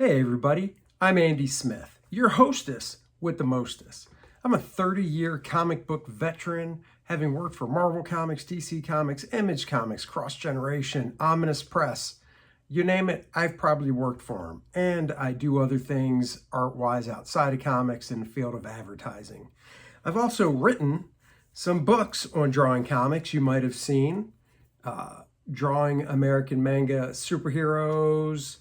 Hey everybody, I'm Andy Smith, your hostess with the mostest. I'm a 30-year comic book veteran, having worked for Marvel Comics, DC Comics, Image Comics, Cross Generation, Ominous Press. You name it, I've probably worked for them. And I do other things art-wise outside of comics in the field of advertising. I've also written some books on drawing comics you might have seen. Drawing American manga superheroes,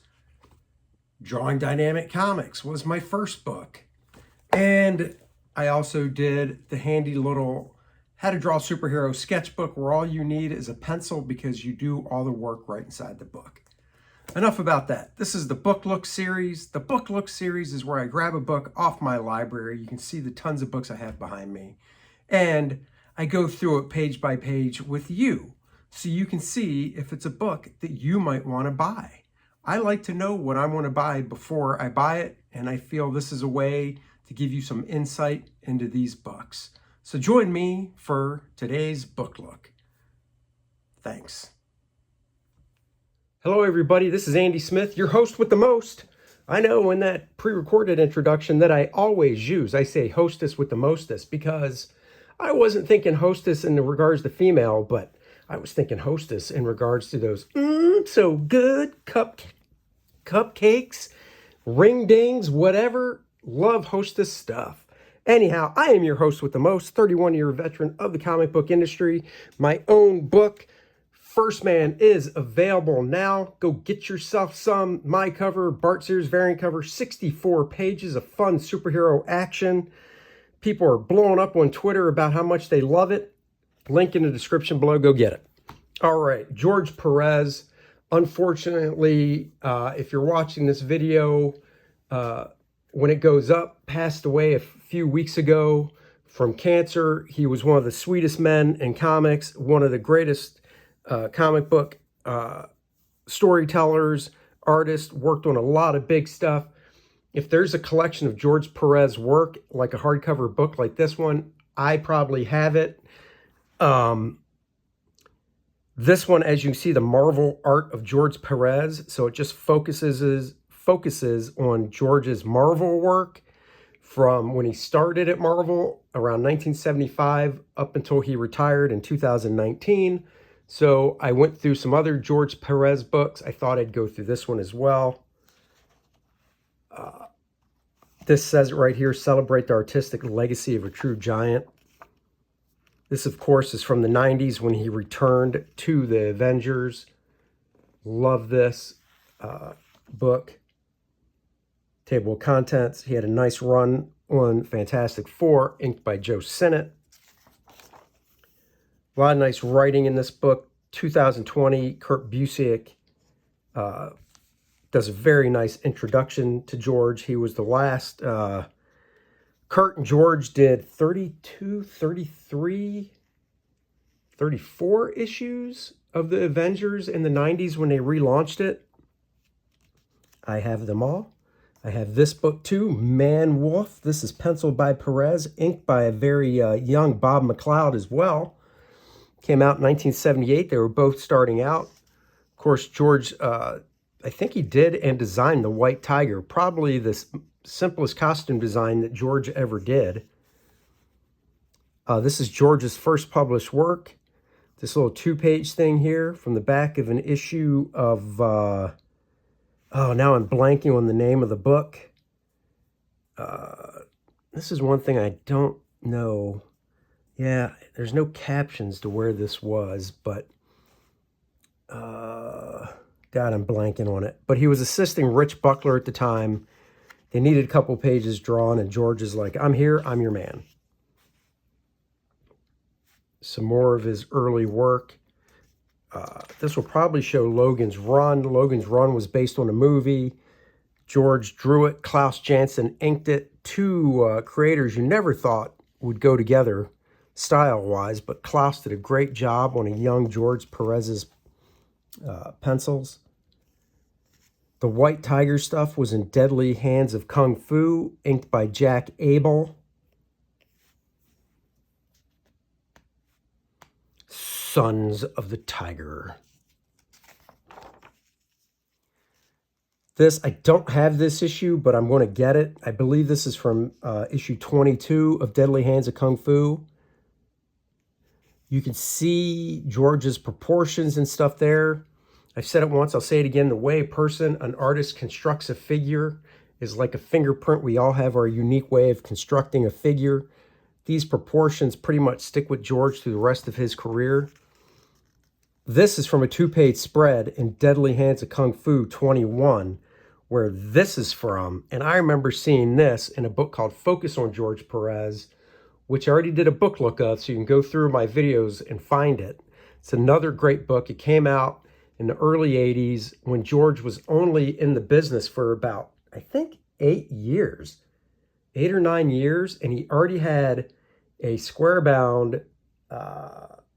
Drawing Dynamic Comics was my first book. And I also did the handy little How to Draw Superhero sketchbook where all you need is a pencil because you do all the work right inside the book. Enough about that. This is the Book Look series. The Book Look series is where I grab a book off my library. You can see the tons of books I have behind me. And I go through it page by page with you so you can see if it's a book that you might want to buy. I like to know what I want to buy before I buy it, and I feel this is a way to give you some insight into these books. So join me for today's book look. Thanks. Hello everybody, this is Andy Smith, your host with the most. I know in that pre-recorded introduction that I always use, I say hostess with the mostest because I wasn't thinking hostess in regards to female, but I was thinking hostess in regards to those so good cupcakes, ring dings, whatever. Love hostess stuff. Anyhow, I am your host with the most, 31-year veteran of the comic book industry. My own book, First Man, is available now. Go get yourself some. My cover, Bart Sears variant cover, 64 pages of fun superhero action. People are blowing up on Twitter about how much they love it. Link in the description below. Go get it. All right, George Perez. Unfortunately, if you're watching this video, when it goes up, passed away a few weeks ago from cancer. He was one of the sweetest men in comics, one of the greatest comic book storytellers, artists, worked on a lot of big stuff. If there's a collection of George Perez work, like a hardcover book like this one, I probably have it. This one, as you can see, the Marvel art of George Perez. So it just focuses on George's Marvel work from when he started at Marvel around 1975 up until he retired in 2019. So I went through some other George Perez books. I thought I'd go through this one as well. This says it right here, celebrate the artistic legacy of a true giant. This, of course, is from the 90s when he returned to the Avengers. Love this book. Table of contents. He had a nice run on Fantastic Four, inked by Joe Sinnott. A lot of nice writing in this book. 2020, Kurt Busiek does a very nice introduction to George. He was the last. Kurt and George did 32, 33, 34 issues of the Avengers in the 90s when they relaunched it. I have them all. I have this book too, Man Wolf. This is penciled by Perez, inked by a very young Bob McLeod as well. Came out in 1978. They were both starting out. Of course, George, I think he did and designed the White Tiger, probably the simplest costume design that George ever did. This is George's first published work. This little 2-page thing here from the back of an issue of, oh, now I'm blanking on the name of the book. This is one thing I don't know. Yeah, there's no captions to where this was, but God, I'm blanking on it. But he was assisting Rich Buckler at the time. They needed a couple pages drawn, and George is like, I'm here, I'm your man. Some more of his early work. This will probably show Logan's Run. Logan's Run was based on a movie. George drew it. Klaus Janson inked it. Two creators you never thought would go together style-wise, but Klaus did a great job on a young George Perez's pencils. The White Tiger stuff was in Deadly Hands of Kung Fu, inked by Jack Abel. Sons of the Tiger. This, I don't have this issue, but I'm going to get it. I believe this is from issue 22 of Deadly Hands of Kung Fu. You can see George's proportions and stuff there. I've said it once, I'll say it again. The way an artist constructs a figure is like a fingerprint. We all have our unique way of constructing a figure. These proportions pretty much stick with George through the rest of his career. This is from a 2-page spread in Deadly Hands of Kung Fu 21, where this is from. And I remember seeing this in a book called Focus on George Perez, which I already did a book look of, so you can go through my videos and find it. It's another great book. It came out in the early 80s when George was only in the business for about, I think, 8 years. 8 or 9 years, and he already had a square-bound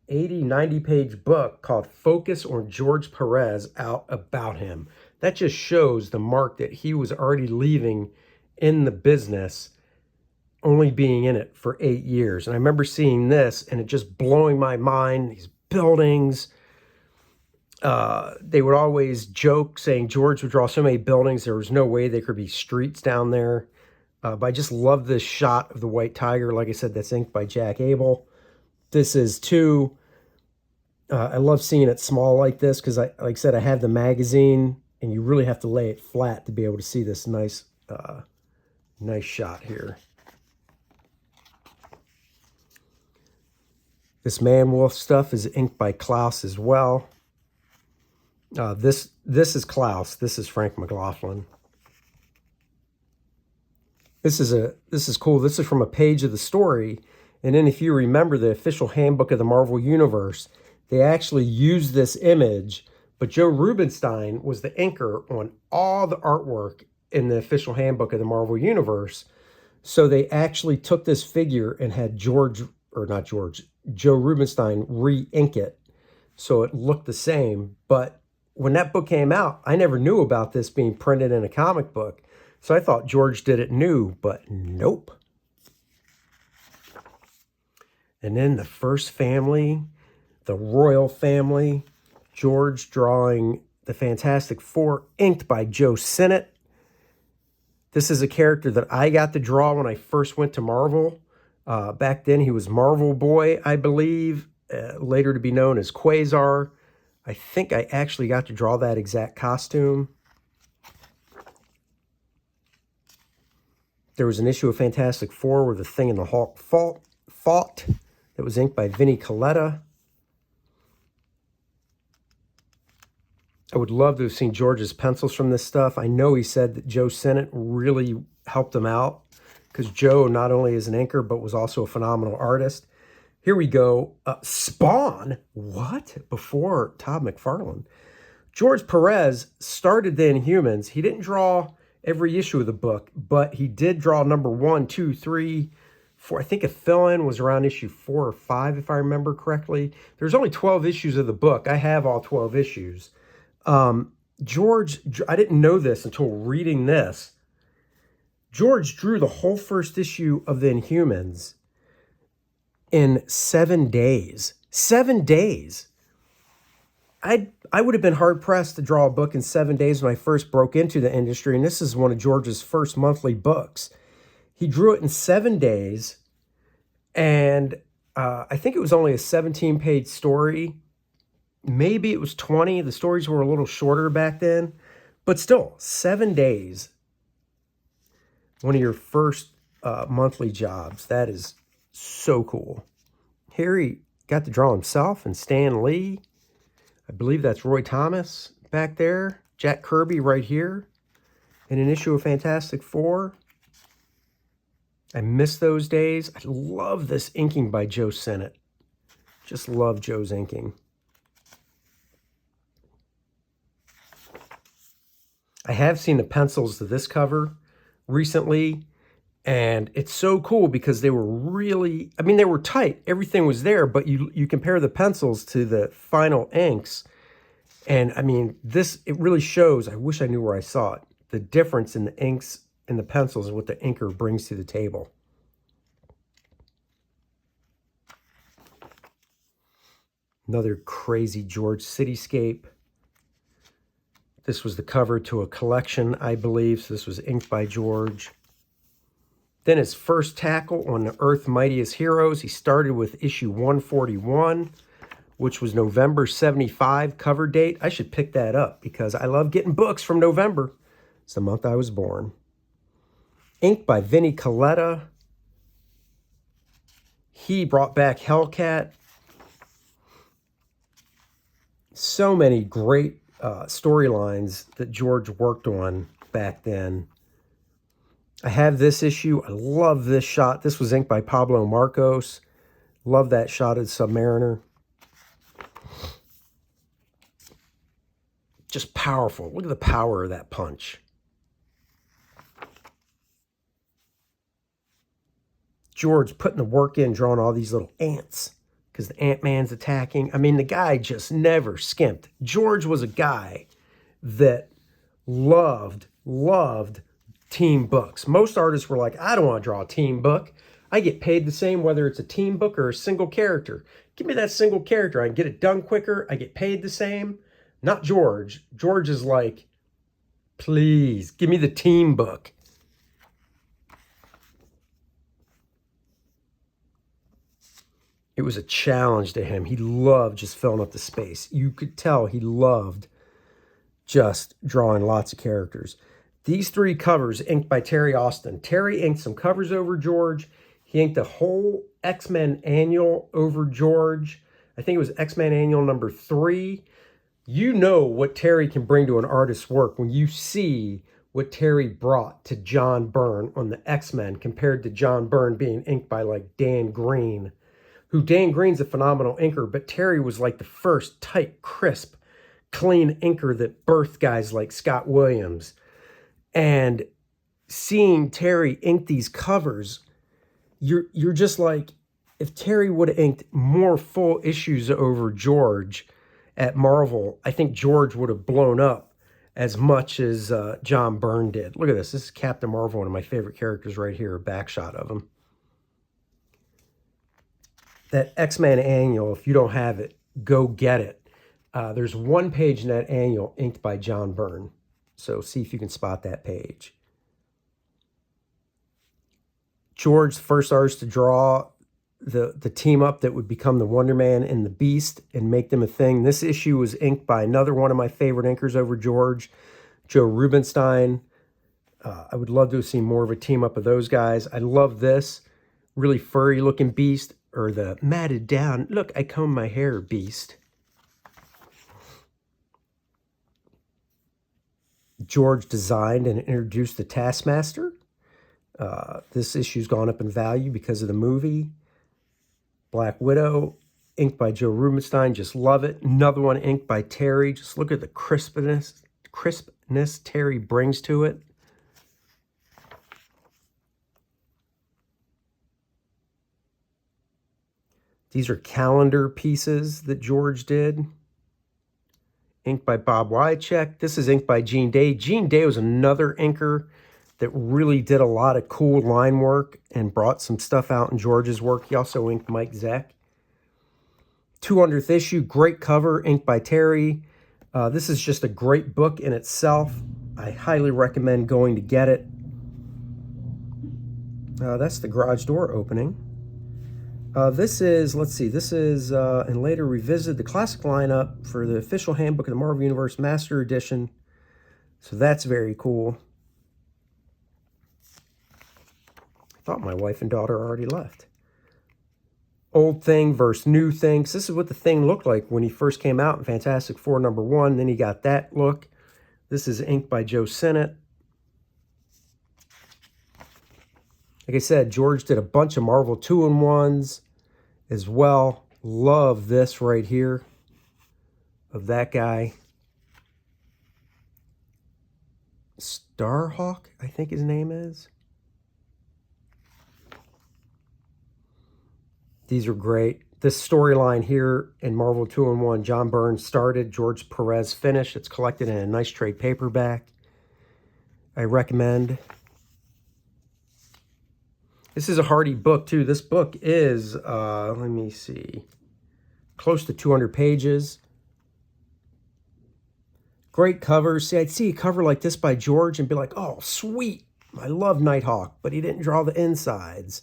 80, 90-page book called Focus on George Perez out about him. That just shows the mark that he was already leaving in the business, only being in it for 8 years. And I remember seeing this and it just blowing my mind. These buildings, they would always joke saying George would draw so many buildings, there was no way there could be streets down there. But I just love this shot of the White Tiger. Like I said, that's inked by Jack Abel. This is too, I love seeing it small like this because, like I said, I have the magazine and you really have to lay it flat to be able to see this nice, nice shot here. This Man-Wolf stuff is inked by Klaus as well. This is Klaus. This is Frank McLaughlin. This is cool. This is from a page of the story. And then if you remember the official handbook of the Marvel Universe, they actually used this image, but Joe Rubinstein was the inker on all the artwork in the official handbook of the Marvel Universe. So they actually took this figure and had Joe Rubinstein re-ink it so it looked the same. But when that book came out, I never knew about this being printed in a comic book. So I thought George did it new, but nope. And then the first family, the royal family, George drawing the Fantastic Four, inked by Joe Sinnott. This is a character that I got to draw when I first went to Marvel. Back then, he was Marvel Boy, I believe, later to be known as Quasar. I think I actually got to draw that exact costume. There was an issue of Fantastic Four where the Thing and the Hulk fought. That was inked by Vinnie Coletta. I would love to have seen George's pencils from this stuff. I know he said that Joe Sinnott really helped him out because Joe not only is an inker, but was also a phenomenal artist. Here we go. Spawn. What? Before Todd McFarlane. George Perez started the Inhumans. He didn't draw every issue of the book, but he did draw number 1, 2, 3, 4. I think a fill-in was around issue 4 or 5, if I remember correctly. There's only 12 issues of the book. I have all 12 issues. George, I didn't know this until reading this. George drew the whole first issue of the Inhumans in 7 days. 7 days. I would have been hard-pressed to draw a book in 7 days when I first broke into the industry, and this is one of George's first monthly books. He drew it in 7 days, and I think it was only a 17-page story. Maybe it was 20. The stories were a little shorter back then, but still, 7 days. One of your first monthly jobs. That is so cool. Here he got to draw himself and Stan Lee. I believe that's Roy Thomas back there. Jack Kirby right here in an issue of Fantastic Four. I miss those days. I love this inking by Joe Sinnott. Just love Joe's inking. I have seen the pencils to this cover recently, and it's so cool because they were really, I mean, they were tight. Everything was there, but you compare the pencils to the final inks, and I mean, it really shows, I wish I knew where I saw it, the difference in the inks and the pencils and what the inker brings to the table. Another crazy George cityscape. This was the cover to a collection, I believe. So this was inked by George. Then his first tackle on the Earth Mightiest Heroes. He started with issue 141, which was November 75 cover date. I should pick that up because I love getting books from November. It's the month I was born. Inked by Vinnie Coletta. He brought back Hellcat. So many great storylines that George worked on back then. I have this issue. I love this shot. This was inked by Pablo Marcos. Love that shot of Submariner. Just powerful. Look at the power of that punch. George putting the work in, drawing all these little ants because the Ant-Man's attacking. I mean, the guy just never skimped. George was a guy that loved team books. Most artists were like, I don't want to draw a team book. I get paid the same whether it's a team book or a single character. Give me that single character. I can get it done quicker. I get paid the same. Not George. George is like, please, give me the team book. It was a challenge to him. He loved just filling up the space. You could tell he loved just drawing lots of characters. These three covers inked by Terry Austin. Terry inked some covers over George. He inked a whole X-Men annual over George. I think it was X-Men annual number 3. You know what Terry can bring to an artist's work when you see what Terry brought to John Byrne on the X-Men compared to John Byrne being inked by like Dan Green, who Dan Green's a phenomenal inker, but Terry was like the first tight, crisp, clean inker that birthed guys like Scott Williams. And seeing Terry ink these covers, you're just like, if Terry would have inked more full issues over George at Marvel, I think George would have blown up as much as John Byrne did. Look at this. This is Captain Marvel, one of my favorite characters right here, a back shot of him. That X-Men annual, if you don't have it, go get it. There's one page in that annual inked by John Byrne. So see if you can spot that page. George, first artist to draw the team up that would become the Wonder Man and the Beast and make them a thing. This issue was inked by another one of my favorite inkers over George, Joe Rubinstein. I would love to have seen more of a team up of those guys. I love this really furry looking Beast, or the matted down, look, I comb my hair Beast. George designed and introduced the Taskmaster. This issue's gone up in value because of the movie. Black Widow, inked by Joe Rubinstein. Just love it. Another one inked by Terry. Just look at the crispness Terry brings to it. These are calendar pieces that George did. Inked by Bob Wycheck. This is inked by Gene Day. Gene Day was another inker that really did a lot of cool line work and brought some stuff out in George's work. He also inked Mike Zeck. 200th issue, great cover, inked by Terry. This is just a great book in itself. I highly recommend going to get it. That's the garage door opening. This is, let's see, this is, and later revisit the classic lineup for the official handbook of the Marvel Universe Master Edition. So that's very cool. I thought my wife and daughter already left. Old Thing versus New Thing. This is what the Thing looked like when he first came out in Fantastic Four #1. Then he got that look. This is inked by Joe Sinnott. Like I said, George did a bunch of Marvel 2-in-1s as well. Love this right here of that guy. Starhawk, I think his name is. These are great. This storyline here in Marvel 2-in-1, John Byrne started, George Perez finished. It's collected in a nice trade paperback. I recommend. This is a hardy book, too. This book is, let me see, close to 200 pages. Great covers. See, I'd see a cover like this by George and be like, oh, sweet. I love Nighthawk, but he didn't draw the insides.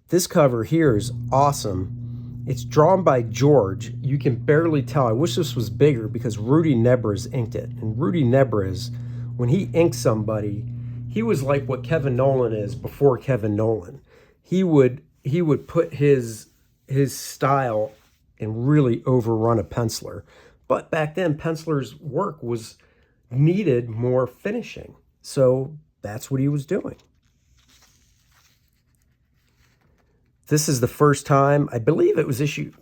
This cover here is awesome. It's drawn by George. You can barely tell. I wish this was bigger because Rudy Nebres inked it. And Rudy Nebres, when he inked somebody, he was like what Kevin Nolan is before Kevin Nolan. He would put his style and really overrun a penciler. But back then, penciler's work needed more finishing. So that's what he was doing. This is the first time, I believe it was issue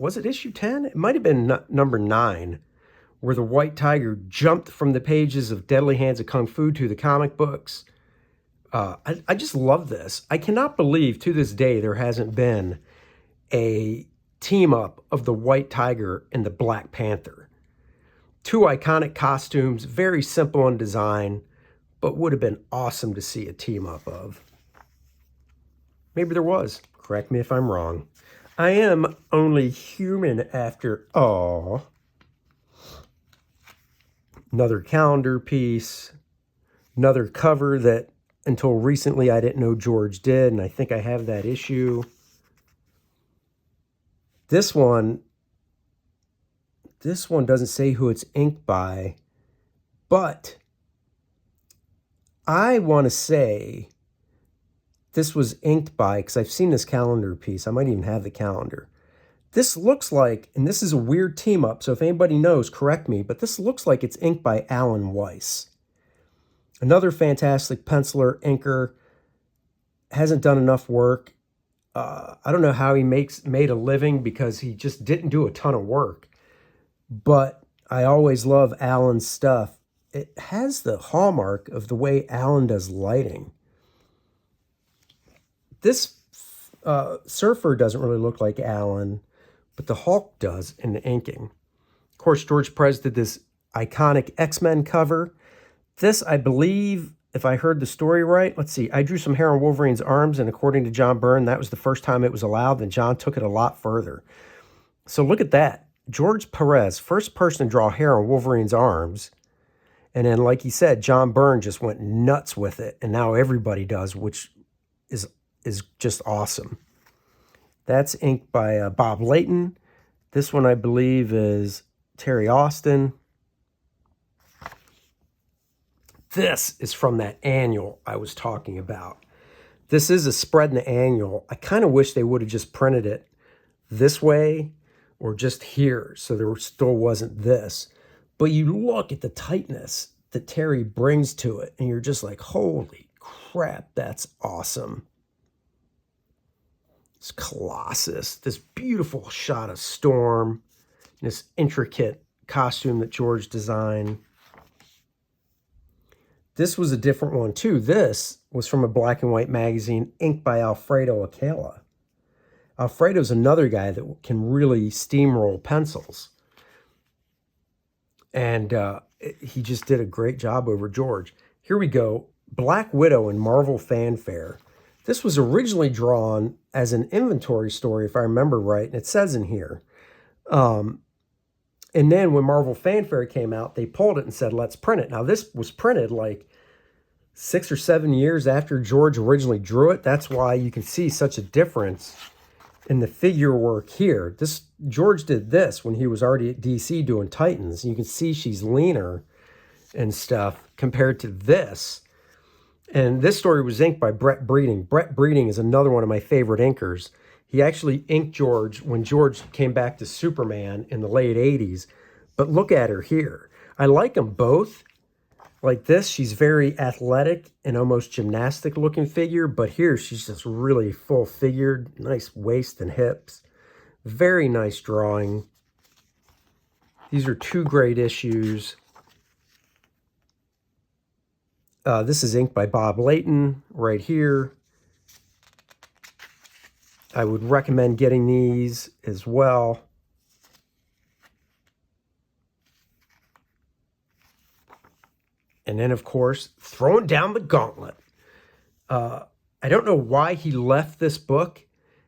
10? It might have been number 9, where the White Tiger jumped from the pages of Deadly Hands of Kung Fu to the comic books. I just love this. I cannot believe to this day there hasn't been a team up of the White Tiger and the Black Panther. 2 iconic costumes, very simple in design, but would have been awesome to see a team up of. Maybe there was. Correct me if I'm wrong. I am only human after all. Another calendar piece. Another cover that until recently I didn't know George did, and I think I have that issue. This one doesn't say who it's inked by, but I want to say this was inked by, because I've seen this calendar piece. I might even have the calendar. This looks like, and this is a weird team up, so if anybody knows, correct me, but this looks like it's inked by Alan Weiss. Another fantastic penciler, inker. Hasn't done enough work. I don't know how he made a living because he just didn't do a ton of work. But I always love Alan's stuff. It has the hallmark of the way Alan does lighting. This Surfer doesn't really look like Alan, but the Hulk does in the inking. Of course, George Perez did this iconic X-Men cover. This, I believe, if I heard the story right, let's see, I drew some hair on Wolverine's arms, and according to John Byrne, that was the first time it was allowed, and John took it a lot further. So look at that. George Perez, first person to draw hair on Wolverine's arms. And then, like he said, John Byrne just went nuts with it, and now everybody does, which is just awesome. That's inked by Bob Layton. This one, I believe, is Terry Austin. This is from that annual I was talking about. This is a spread in the annual. I kind of wish they would have just printed it this way or just here, so there still wasn't this. But you look at the tightness that Terry brings to it, and you're just like, holy crap, that's awesome. This Colossus, this beautiful shot of Storm, this intricate costume that George designed. This was a different one too. This was from a black and white magazine inked by Alfredo Acala. Alfredo's another guy that can really steamroll pencils. And he just did a great job over George. Here we go. Black Widow in Marvel Fanfare. This was originally drawn as an inventory story, if I remember right, and it says in here. And then when Marvel Fanfare came out, they pulled it and said, let's print it. Now, this was printed like 6 or 7 years after George originally drew it. That's why you can see such a difference in the figure work here. George did this when he was already at DC doing Titans. You can see she's leaner and stuff compared to this. And this story was inked by Brett Breeding. Brett Breeding is another one of my favorite inkers. He actually inked George when George came back to Superman in the late 80s. But look at her here. I like them both. Like this, she's very athletic and almost gymnastic looking figure. But here, she's just really full figured. Nice waist and hips. Very nice drawing. These are 2 great issues. This is inked by Bob Layton right here. I would recommend getting these as well. And then, of course, throwing down the gauntlet. I don't know why he left this book.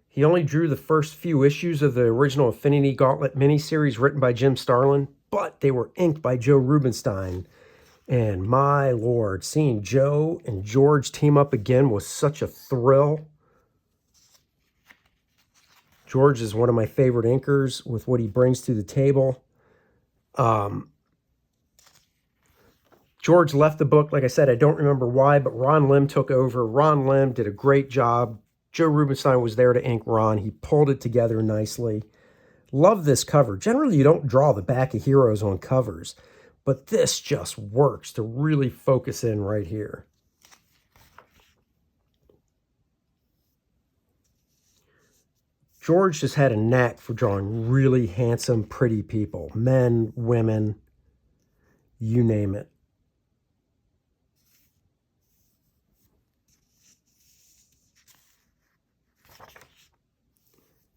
He only drew the first few issues of the original Infinity Gauntlet miniseries written by Jim Starlin. but they were inked by Joe Rubinstein. And my Lord, seeing Joe and George team up again was such a thrill. George is one of my favorite inkers with what he brings to the table. George left the book. Like I said, I don't remember why, but Ron Lim took over. Ron Lim did a great job. Joe Rubinstein was there to ink Ron. He pulled it together nicely. Love this cover. Generally, you don't draw the back of heroes on covers, but this just works to really focus in right here. George just had a knack for drawing really handsome, pretty people. Men, women, you name it.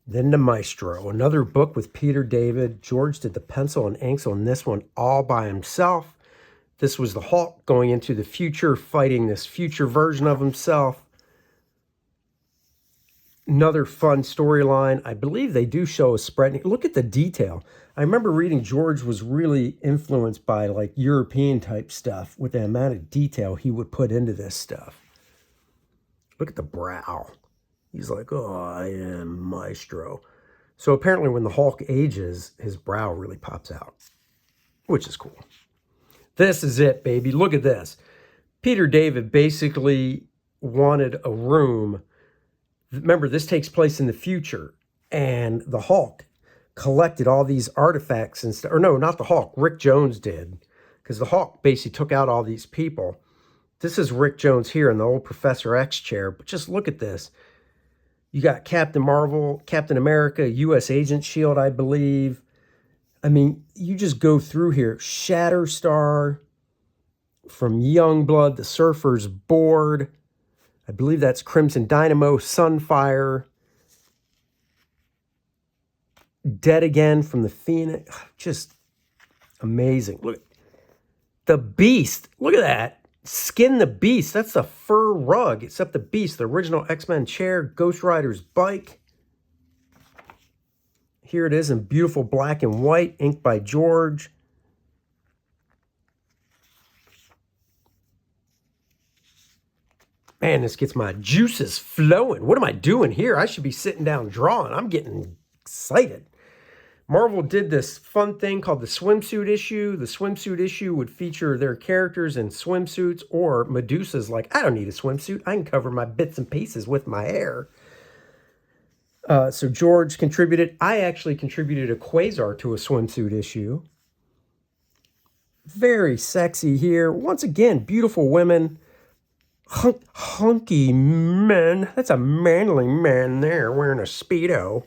Then the Maestro, another book with Peter David. George did the pencil and inks on this one all by himself. This was the Hulk going into the future, fighting this future version of himself. Another fun storyline. I believe they do show a spread. Look at the detail. I remember reading George was really influenced by like European type stuff with the amount of detail he would put into this stuff. Look at the brow. He's like, oh, I am Maestro. So apparently when the Hulk ages, his brow really pops out, which is cool. This is it, baby. Look at this. Peter David basically wanted a room. Remember, this takes place in the future, and the Hulk collected all these artifacts and stuff. Or no, not the Hulk. Rick Jones did, because the Hulk basically took out all these people. This is Rick Jones here in the old Professor X chair, but just look at this. You got Captain Marvel, Captain America, U.S. Agent S.H.I.E.L.D., I believe. I mean, you just go through here. Shatterstar, from Youngblood, the Surfer's Board. I believe that's Crimson Dynamo, Sunfire. Dead Again from the Phoenix. Just amazing. Look, the Beast. Look at that. Skin the Beast. That's the fur rug, except the Beast, the original X-Men chair, Ghost Rider's bike. Here it is in beautiful black and white, inked by George. Man, this gets my juices flowing. What am I doing here? I should be sitting down drawing. I'm getting excited. Marvel did this fun thing called the swimsuit issue. The swimsuit issue would feature their characters in swimsuits, or Medusa's like, I don't need a swimsuit. I can cover my bits and pieces with my hair. So George contributed. I actually contributed a Quasar to a swimsuit issue. Very sexy here. Once again, beautiful women. Hunky men. That's a manly man there wearing a Speedo.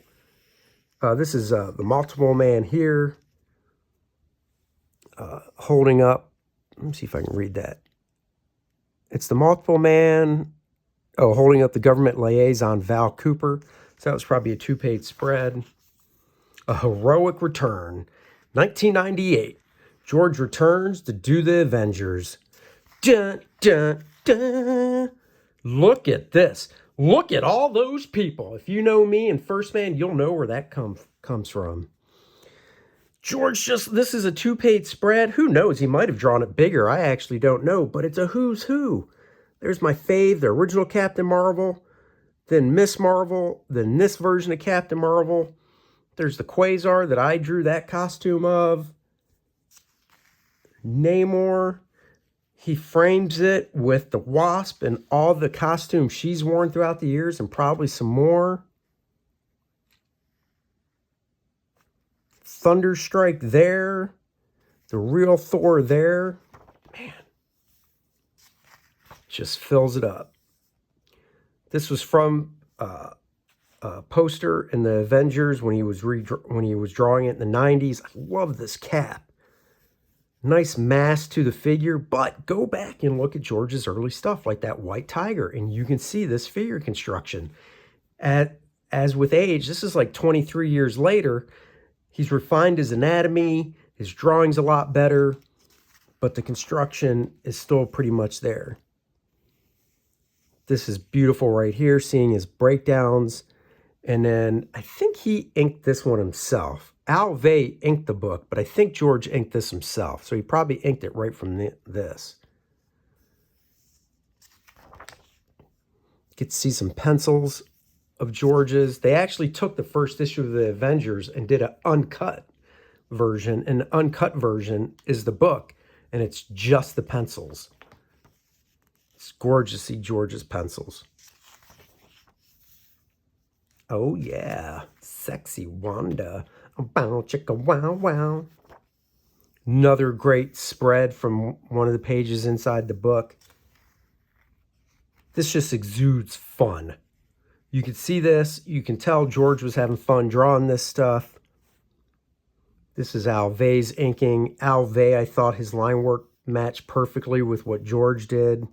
This is the multiple man here, holding up. Let me see if I can read that. It's the multiple man, holding up the government liaison, Val Cooper. So that was probably a 2-page spread. A heroic return. 1998. George returns to do the Avengers. Dun, dun, dun. Look at this. Look at all those people. If you know me and First Man, you'll know where that comes from. George this is a 2-page spread. Who knows? He might have drawn it bigger. I actually don't know, but it's a who's who. There's my fave, the original Captain Marvel, then Miss Marvel, then this version of Captain Marvel. There's the Quasar that I drew that costume of. Namor. He frames it with the Wasp and all the costumes she's worn throughout the years, and probably some more. Thunderstrike there. The real Thor there. Man. Just fills it up. This was from a poster in the Avengers when he was drawing it in the 90s. I love this cap. Nice mass to the figure, but go back and look at George's early stuff, like that White Tiger, and you can see this figure construction. As with age, this is like 23 years later, he's refined his anatomy, his drawing's a lot better, but the construction is still pretty much there. This is beautiful right here, seeing his breakdowns, and then I think he inked this one himself. Alvey inked the book, but I think George inked this himself. So he probably inked it right from this. You get to see some pencils of George's. They actually took the first issue of the Avengers and did an uncut version. And the uncut version is the book, and it's just the pencils. It's gorgeous to see George's pencils. Oh, yeah. Sexy Wanda. Bow, chicka, wow, wow. Another great spread from one of the pages inside the book. This just exudes fun. You can see this. You can tell George was having fun drawing this stuff. This is Alvey's inking. Alvey, I thought his line work matched perfectly with what George did.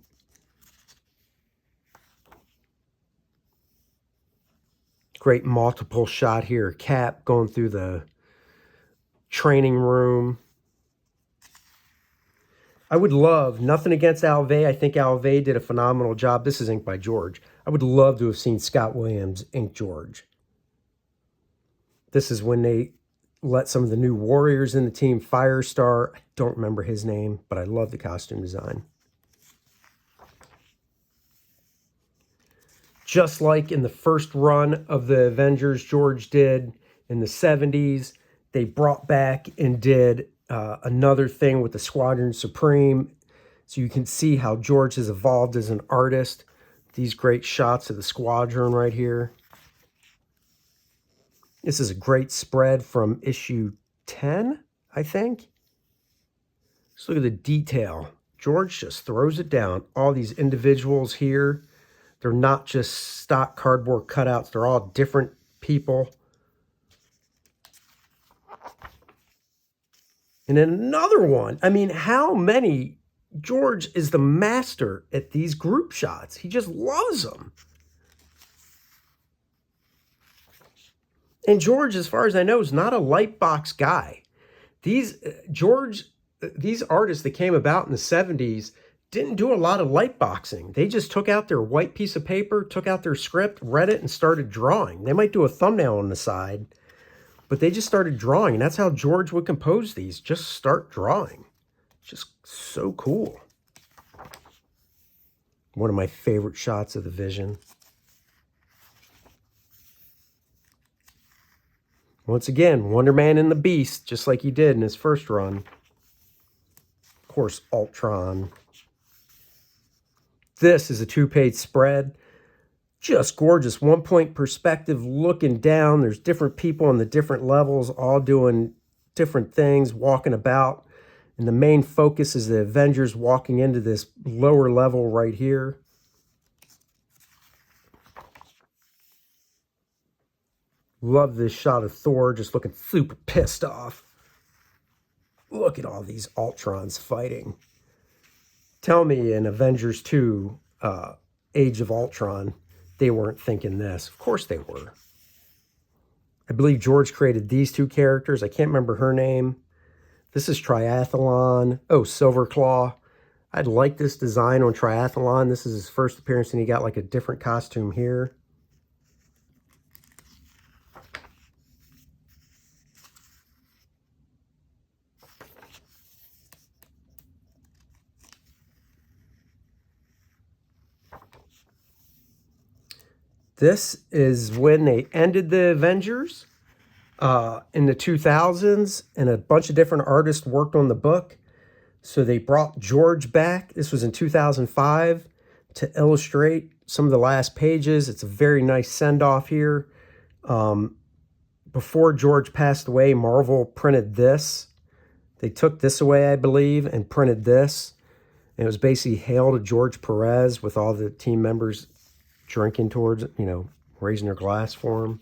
Great multiple shot here. Cap going through the training room. I would love, nothing against Alvey. I think Alvey did a phenomenal job. This is inked by George. I would love to have seen Scott Williams ink George. This is when they let some of the new warriors in the team. Firestar, I don't remember his name, but I love the costume design. Just like in the first run of the Avengers George did in the 70s, they brought back and did another thing with the Squadron Supreme. So you can see how George has evolved as an artist. These great shots of the Squadron right here. This is a great spread from issue 10, I think. Just look at the detail. George just throws it down. All these individuals here, they're not just stock cardboard cutouts. They're all different people. And then another one. I mean, how many? George is the master at these group shots. He just loves them. And George, as far as I know, is not a light box guy. These artists that came about in the 70s didn't do a lot of light boxing. They just took out their white piece of paper, took out their script, read it, and started drawing. They might do a thumbnail on the side, but they just started drawing. And that's how George would compose these. Just start drawing. Just so cool. One of my favorite shots of the Vision. Once again, Wonder Man and the Beast, just like he did in his first run. Of course, Ultron. This is a 2-page spread. Just gorgeous. 1-point perspective looking down. There's different people on the different levels, all doing different things, walking about. And the main focus is the Avengers walking into this lower level right here. Love this shot of Thor just looking super pissed off. Look at all these Ultrons fighting. Tell me in Avengers 2, Age of Ultron, they weren't thinking this. Of course they were. I believe George created these two characters. I can't remember her name. This is Triathlon. Oh, Silverclaw. I'd like this design on Triathlon. This is his first appearance, and he got like a different costume here. This is when they ended the Avengers in the 2000s, and a bunch of different artists worked on the book. So they brought George back. This was in 2005 to illustrate some of the last pages. It's a very nice send-off here. Before George passed away, Marvel printed this. They took this away, I believe, and printed this. And it was basically Hail to George Perez with all the team members drinking towards it, you know, raising their glass for him.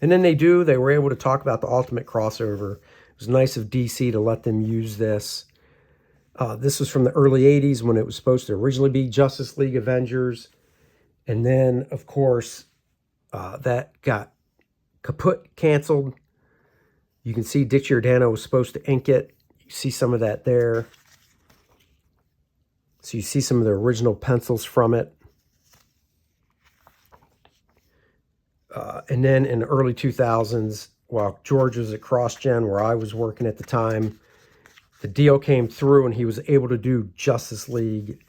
And then they were able to talk about the Ultimate crossover. It was nice of DC to let them use this. This was from the early 80s when it was supposed to originally be Justice League Avengers. And then, of course, that got kaput canceled. You can see Dick Giordano was supposed to ink it. You see some of that there. So you see some of the original pencils from it. And then in the early 2000s, while George was at CrossGen, where I was working at the time. The deal came through and he was able to do Justice League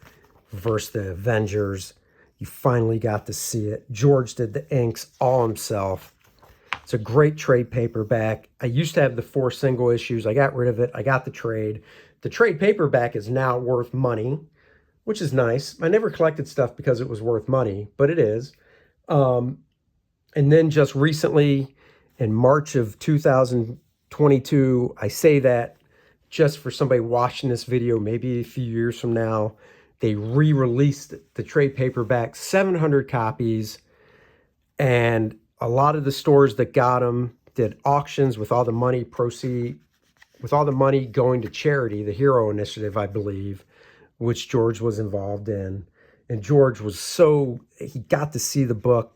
versus the Avengers. You finally got to see it. George did the inks all himself. It's a great trade paperback. I used to have the 4 single issues. I got rid of it. I got the trade. The trade paperback is now worth money, which is nice. I never collected stuff because it was worth money, but it is. And then just recently, in March of 2022, I say that just for somebody watching this video, maybe a few years from now, they re-released the trade paperback, 700 copies, and a lot of the stores that got them did auctions with all the money going to charity, the Hero Initiative, I believe, which George was involved in. And George was he got to see the book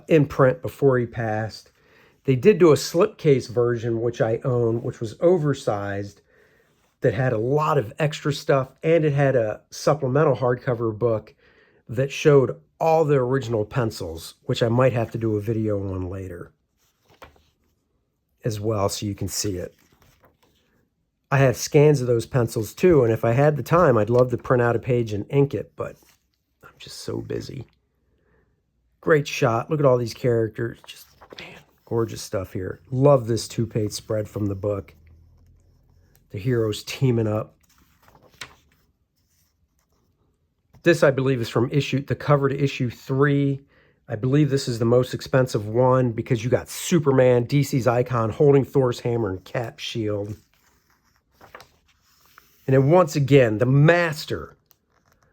in print before he passed. They did do a slipcase version, which I own, which was oversized, that had a lot of extra stuff, and it had a supplemental hardcover book that showed all the original pencils, which I might have to do a video on later as well, so you can see it. I have scans of those pencils too, and if I had the time, I'd love to print out a page and ink it, but I'm just so busy. Great shot. Look at all these characters. Just, man, gorgeous stuff here. Love this 2-page spread from the book. The heroes teaming up. This, I believe, is from the cover to issue 3. I believe this is the most expensive one because you got Superman, DC's icon, holding Thor's hammer and Cap's shield. And then once again, the master.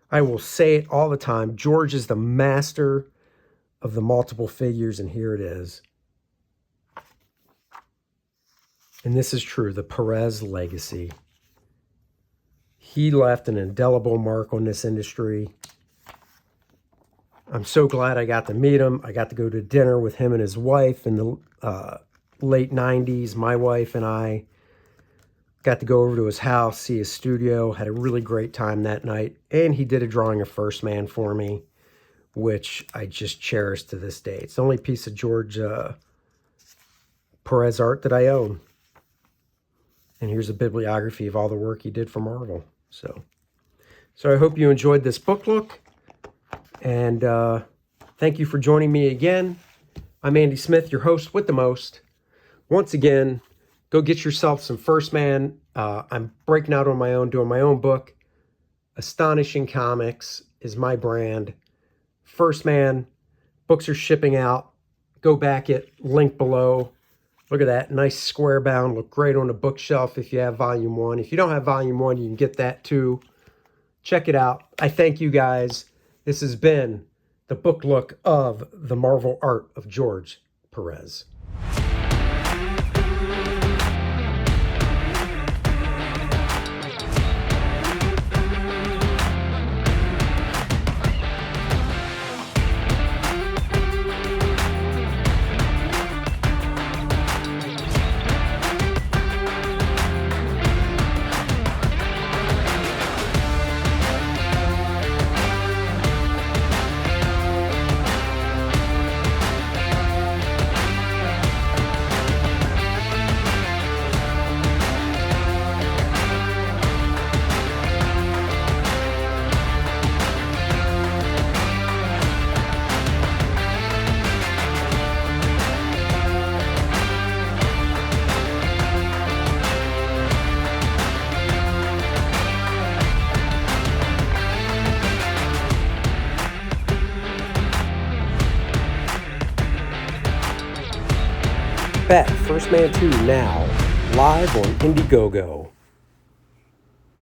I will say it all the time. George is the master of the multiple figures, and here it is. And this is true, the Perez legacy. He left an indelible mark on this industry. I'm so glad I got to meet him. I got to go to dinner with him and his wife in the late 90s. My wife and I got to go over to his house, see his studio, had a really great time that night. And he did a drawing of First Man for me, which I just cherish to this day. It's the only piece of George Perez art that I own. And here's a bibliography of all the work he did for Marvel. So I hope you enjoyed this book look. And thank you for joining me again. I'm Andy Smith, your host with the most. Once again, go get yourself some First Man. I'm breaking out on my own, doing my own book. Astonishing Comics is my brand. First Man, books are shipping out. Go back it, link below. Look at that, nice square bound, look great on the bookshelf if you have volume 1. If you don't have volume 1, you can get that too. Check it out. I thank you guys. This has been the book look of the Marvel art of George Perez. Back, First Man 2 now, live on Indiegogo.